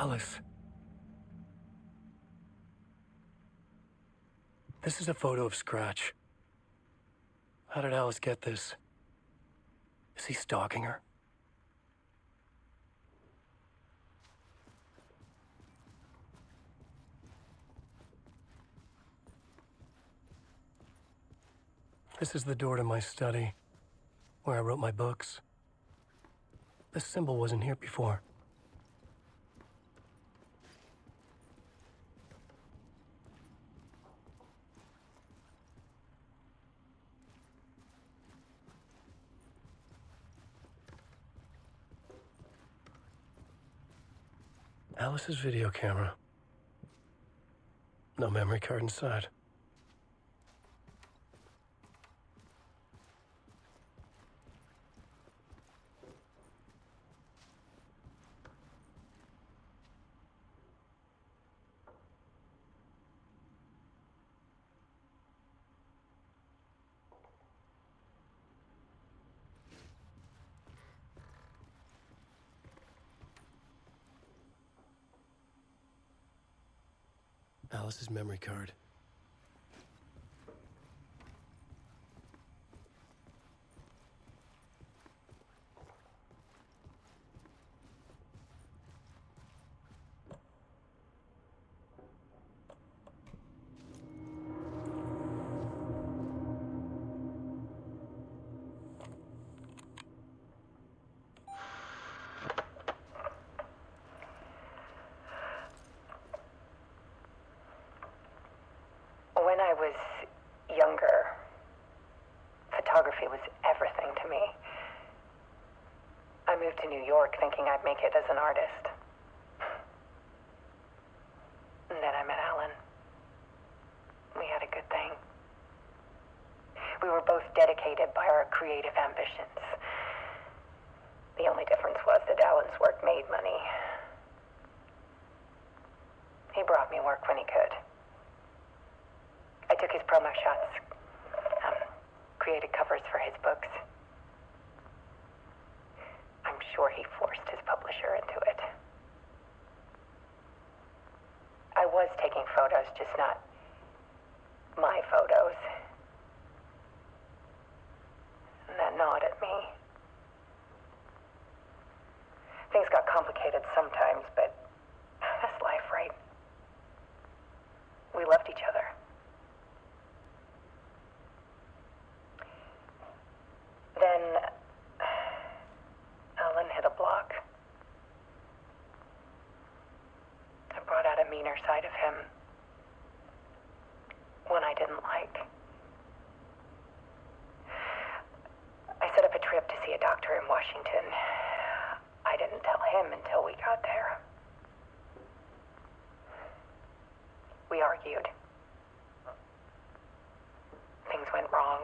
Alice. This is a photo of Scratch. How did Alice get this? Is he stalking her? This is the door to my study, where I wrote my books. This symbol wasn't here before. Alice's video camera. No memory card inside. Alice's memory card. When I was younger, photography was everything to me. I moved to New York thinking I'd make it as an artist. And then I met Alan. We had a good thing. We were both dedicated by our creative ambitions. The only difference was that Alan's work made money. He brought me work when he could. I took his promo shots, created covers for his books. I'm sure he forced his publisher into it. I was taking photos, just not my photos. And that gnawed at me. Things got complicated sometimes, but that's life, right? We loved each other. Then Alan hit a block. I brought out a meaner side of him. One I didn't like. I set up a trip to see a doctor in Washington. I didn't tell him until we got there. We argued. Things went wrong.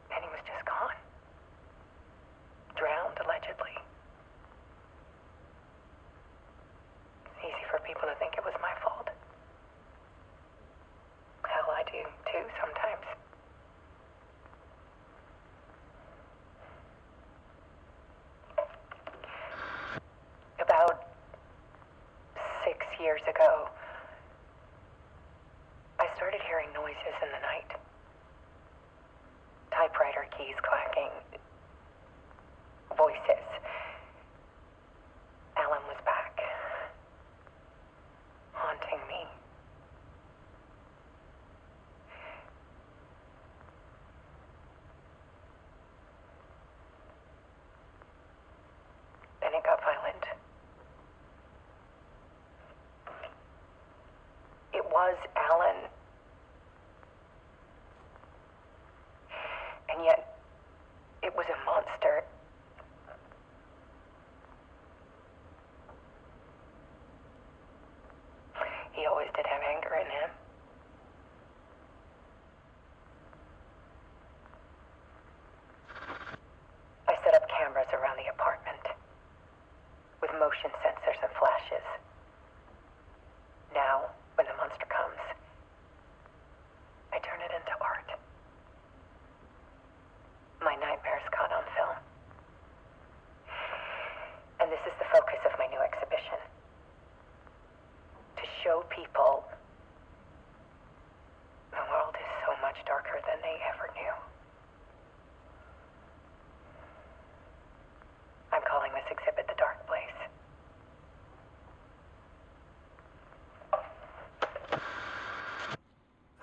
And he was just gone. Drowned, allegedly. It's easy for people to think it was my fault. Hell, I do too sometimes. About 6 years ago, I started hearing noises in the night. Typewriter keys clacking. Voices. Alan was back. Haunting me. Then it got violent. It was Alan. And yet, it was a monster. He always did have anger in him. I set up cameras around the apartment with motion sensors and flashes. Now, when the monster comes, I turn it into art. My nightmares caught on film. show people the world is so much darker than they ever knew. I'm calling this exhibit The Dark Place.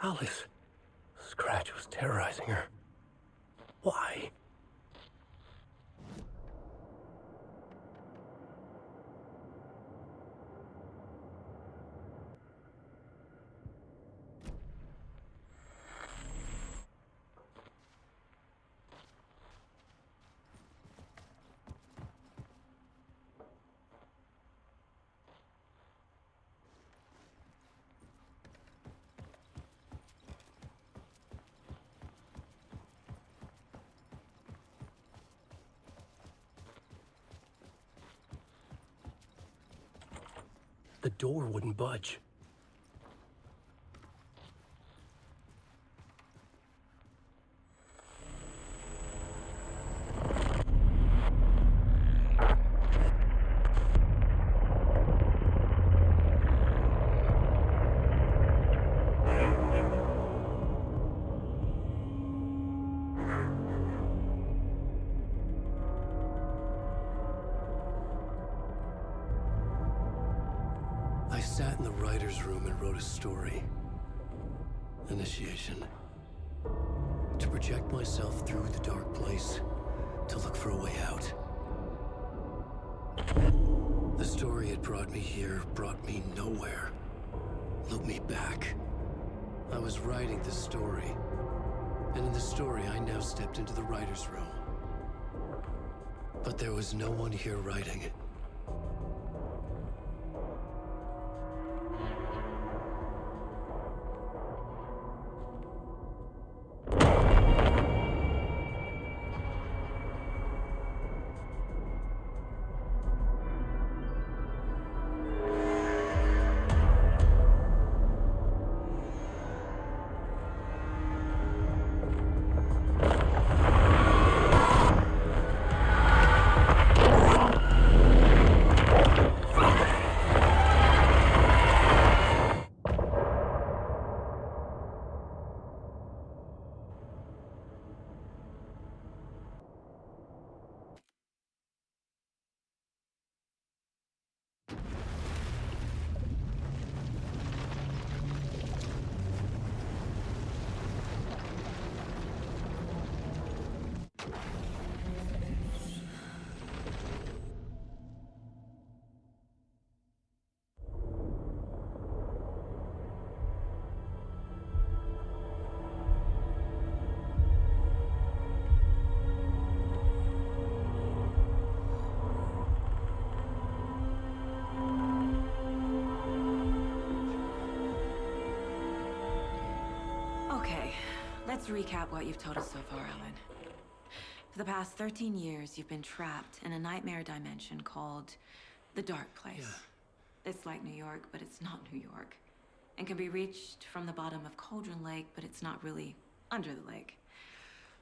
Alice. Scratch was terrorizing her. Why? The door wouldn't budge. I sat in the writer's room and wrote a story. Initiation. To project myself through the dark place, to look for a way out. The story had brought me here, brought me nowhere. Looped me back. I was writing the story. And in the story, I now stepped into the writer's room. But there was no one here writing. Let's recap what you've told us so far, Alan. For the past 13 years, you've been trapped in a nightmare dimension called the Dark Place. Yeah. It's like New York, but it's not New York. And can be reached from the bottom of Cauldron Lake, but it's not really under the lake.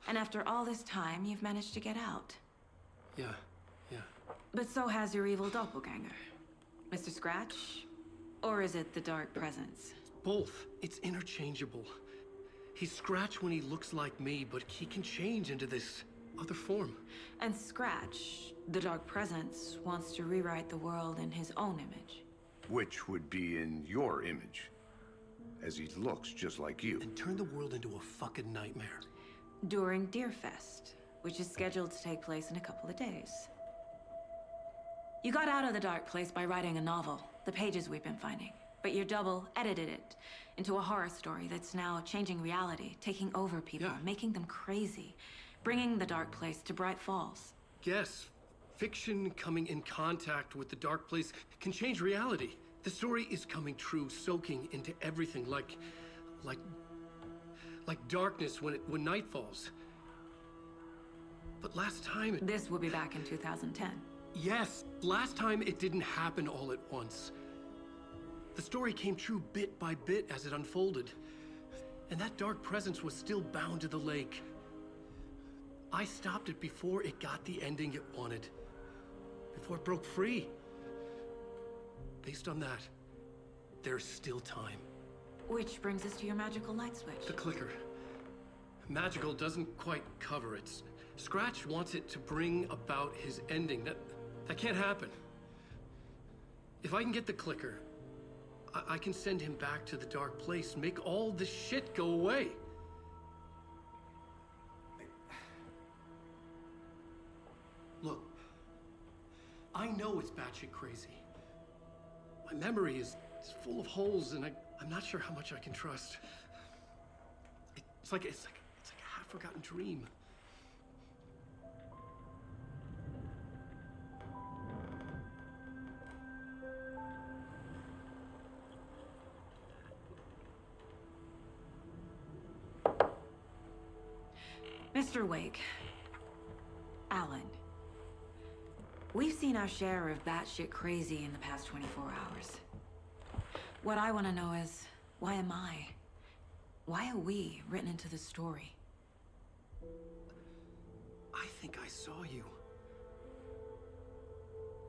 And after all this time, you've managed to get out. Yeah. But so has your evil doppelganger. Mr. Scratch? Or is it the Dark Presence? Both. It's interchangeable. He's Scratch when he looks like me, but he can change into this other form. And Scratch, the Dark Presence, wants to rewrite the world in his own image. Which would be in your image, as he looks just like you. And turn the world into a fucking nightmare. During Deerfest, which is scheduled to take place in a couple of days. You got out of the Dark Place by writing a novel, the pages we've been finding. But your double edited it into a horror story that's now changing reality, taking over people, making them crazy, bringing the Dark Place to Bright Falls. Yes, fiction coming in contact with the Dark Place can change reality. The story is coming true, soaking into everything like darkness when night falls. But last time This will be back in 2010. Yes, last time it didn't happen all at once. The story came true bit by bit as it unfolded. And that dark presence was still bound to the lake. I stopped it before it got the ending it wanted. Before it broke free. Based on that, There's still time. Which brings us to your magical light switch. The clicker. Magical doesn't quite cover it. Scratch wants it to bring about his ending. That can't happen. If I can get the clicker, I can send him back to the dark place, make all this shit go away. Look, I know it's batshit crazy. My memory is full of holes, and I'm not sure how much I can trust. It's like a half-forgotten dream. Mr. Wake. Alan. We've seen our share of batshit crazy in the past 24 hours. What I want to know is, why am I? Why are we written into the story? I think I saw you.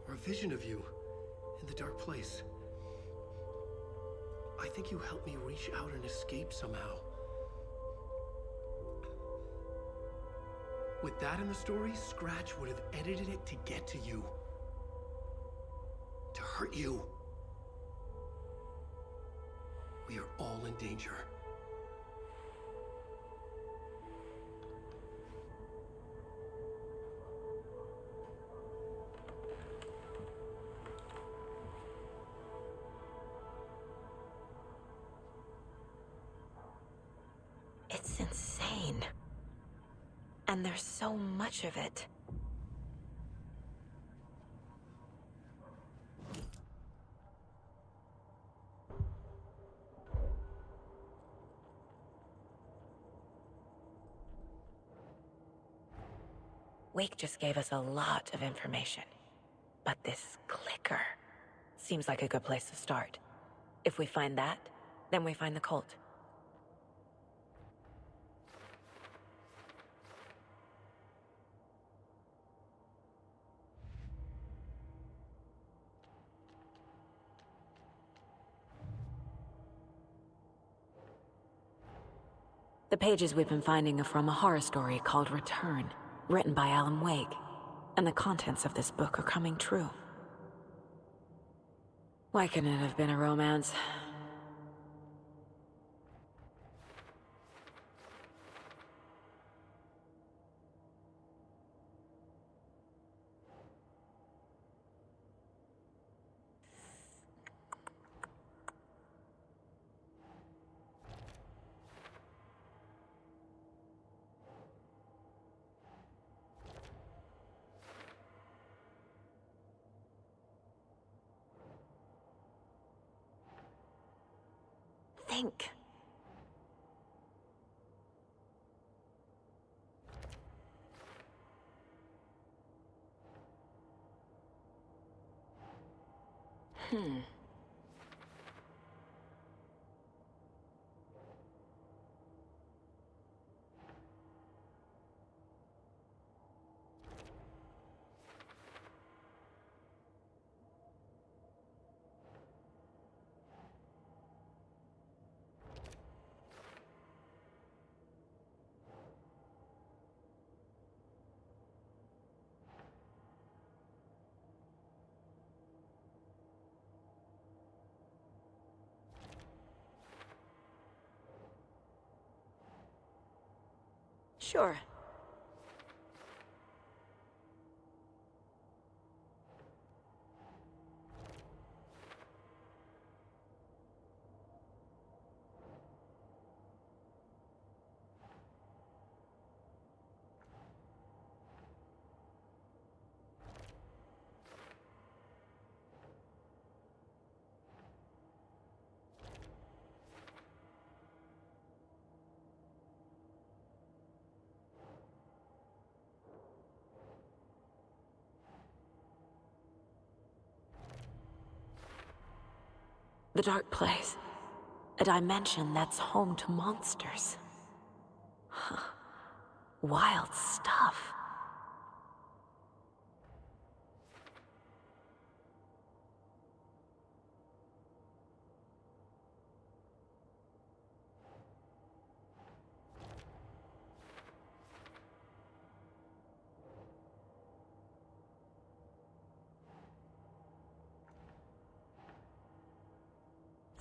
Or a vision of you in the dark place. I think you helped me reach out and escape somehow. With that in the story, Scratch would have edited it to get to you. To hurt you. We are all in danger. It's insane. And there's so much of it. Wake just gave us a lot of information. But this clicker seems like a good place to start. If we find that, then we find the cult. The pages we've been finding are from a horror story called Return, written by Alan Wake, and the contents of this book are coming true. Why couldn't it have been a romance? Think. Sure. The Dark Place. A dimension that's home to monsters. Huh. Wild stuff.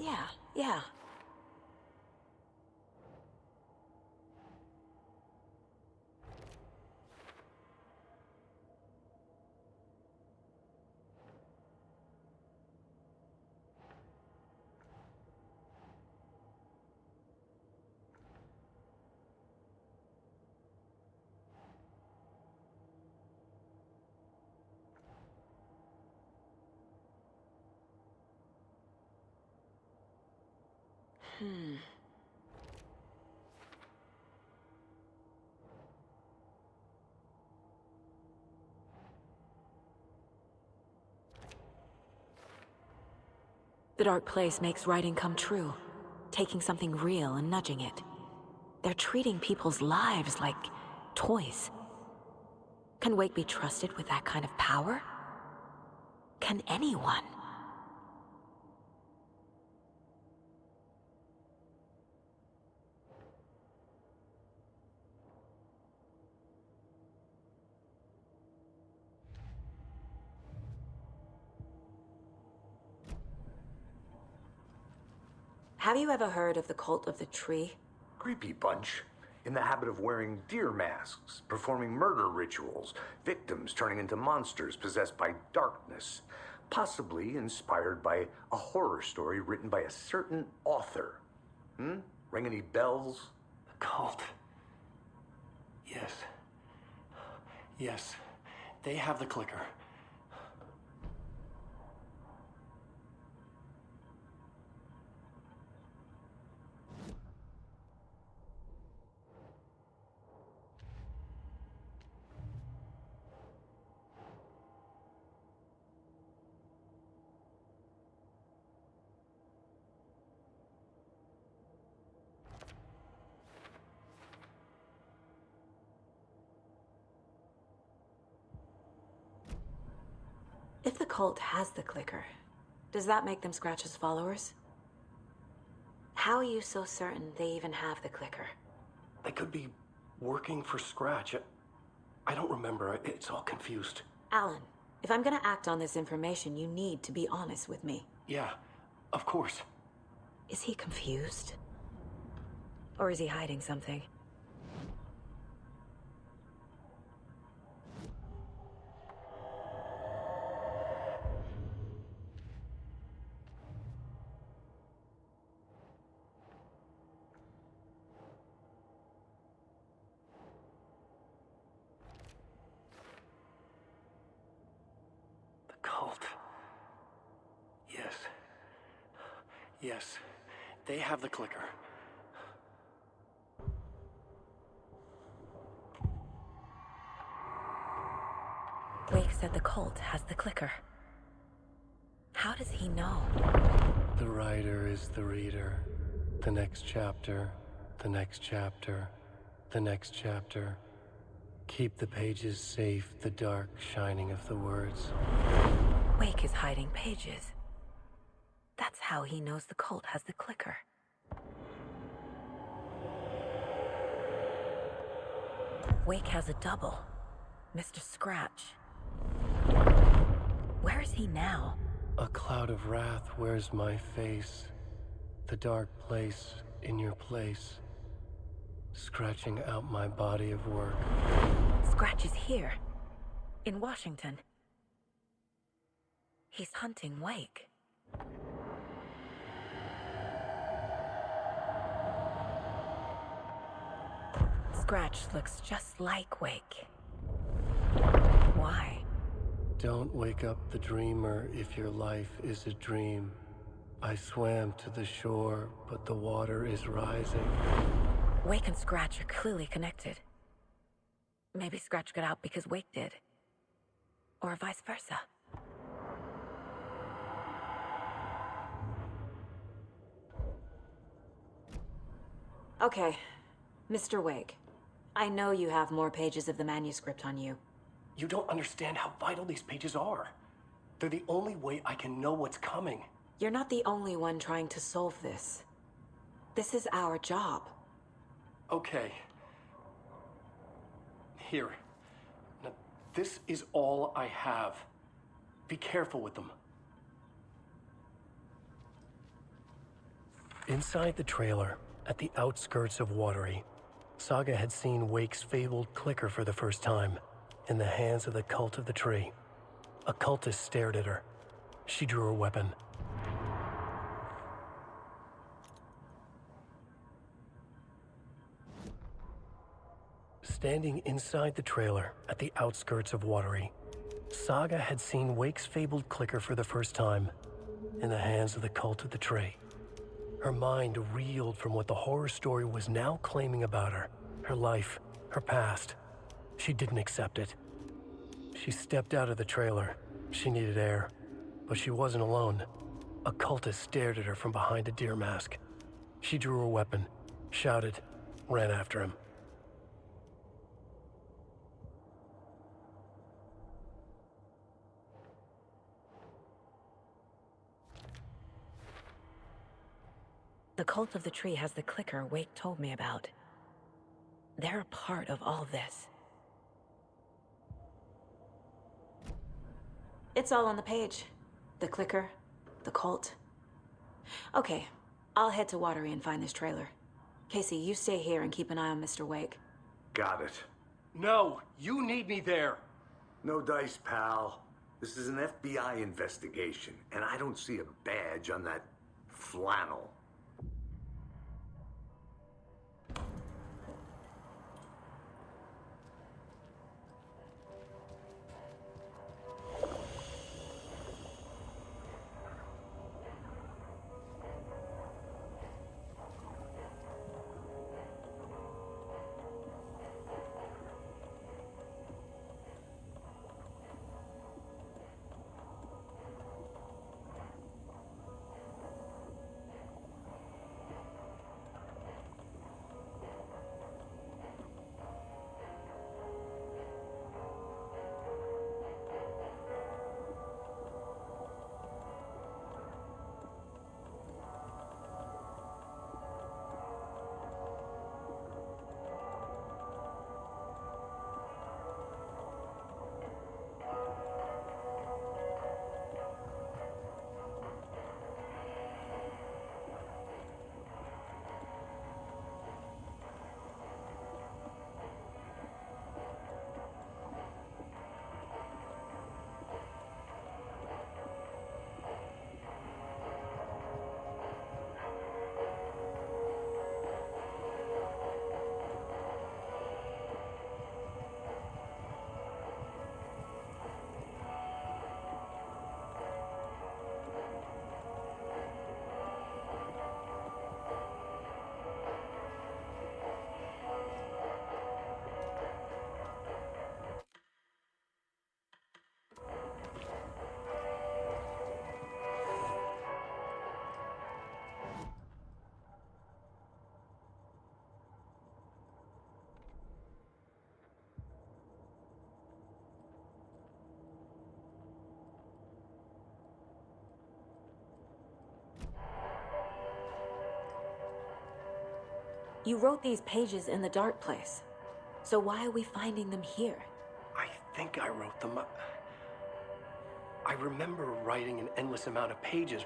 Yeah. The Dark Place makes writing come true, taking something real and nudging it. They're treating people's lives like toys. Can Wake be trusted with that kind of power? Can anyone? Have you ever heard of the Cult of the Tree? Creepy bunch. In the habit of wearing deer masks, performing murder rituals, victims turning into monsters possessed by darkness. Possibly inspired by a horror story written by a certain author. Ring any bells? The cult. Yes. Yes. They have the clicker. If the cult has the clicker, does that make them Scratch's followers? How are you so certain they even have the clicker? They could be working for Scratch. I don't remember. It's all confused. Alan, if I'm gonna act on this information, you need to be honest with me. Yeah, of course. Is he confused? Or is he hiding something? The cult. Yes. Yes. They have the clicker. Wake said the cult has the clicker. How does he know? The writer is the reader. The next chapter, the next chapter, the next chapter. Keep the pages safe, the dark shining of the words. Wake is hiding pages. That's how he knows the cult has the clicker. Wake has a double. Mr. Scratch. Where is he now? A cloud of wrath wears my face. The dark place in your place. Scratching out my body of work. Scratch is here. In Washington. He's hunting Wake. Scratch looks just like Wake. Why? Don't wake up the dreamer if your life is a dream. I swam to the shore, but the water is rising. Wake and Scratch are clearly connected. Maybe Scratch got out because Wake did. Or vice versa. Okay, Mr. Wake. I know you have more pages of the manuscript on you. You don't understand how vital these pages are. They're the only way I can know what's coming. You're not the only one trying to solve this. This is our job. Okay. Here. Now, this is all I have. Be careful with them. Inside the trailer, at the outskirts of Watery, Saga had seen Wake's fabled clicker for the first time, in the hands of the Cult of the Tree. A cultist stared at her. She drew her weapon. Standing inside the trailer, at the outskirts of Watery, Saga had seen Wake's fabled clicker for the first time, in the hands of the Cult of the Tree. Her mind reeled from what the horror story was now claiming about her, her life, her past. She didn't accept it. She stepped out of the trailer. She needed air, but she wasn't alone. A cultist stared at her from behind a deer mask. She drew her weapon, shouted, ran after him. The Cult of the Tree has the clicker Wake told me about. They're a part of all this. It's all on the page. The clicker, the cult. Okay, I'll head to Watery and find this trailer. Casey, you stay here and keep an eye on Mr. Wake. Got it. No, you need me there. No dice, pal. This is an FBI investigation, and I don't see a badge on that flannel. You wrote these pages in the dark place. So why are we finding them here? I think I wrote them. I remember writing an endless amount of pages.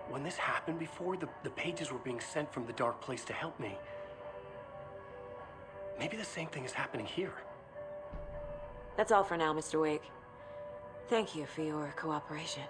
When this happened before, the pages were being sent from the dark place to help me. Maybe the same thing is happening here. That's all for now, Mr. Wake. Thank you for your cooperation.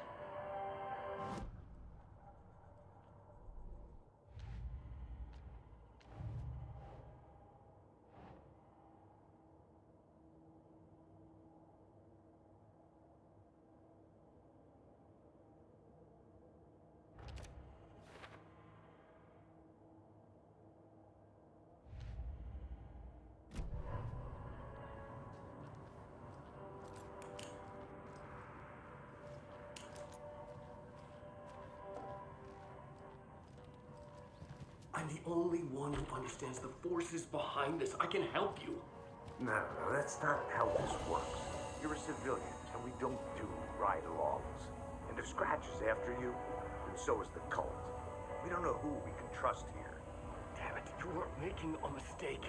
I'm the only one who understands the forces behind this. I can help you. No, that's not how this works. You're a civilian, and we don't do ride-alongs. And if Scratch is after you, then so is the cult. We don't know who we can trust here. Damn it, you are making a mistake.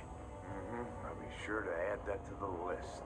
I'll be sure to add that to the list.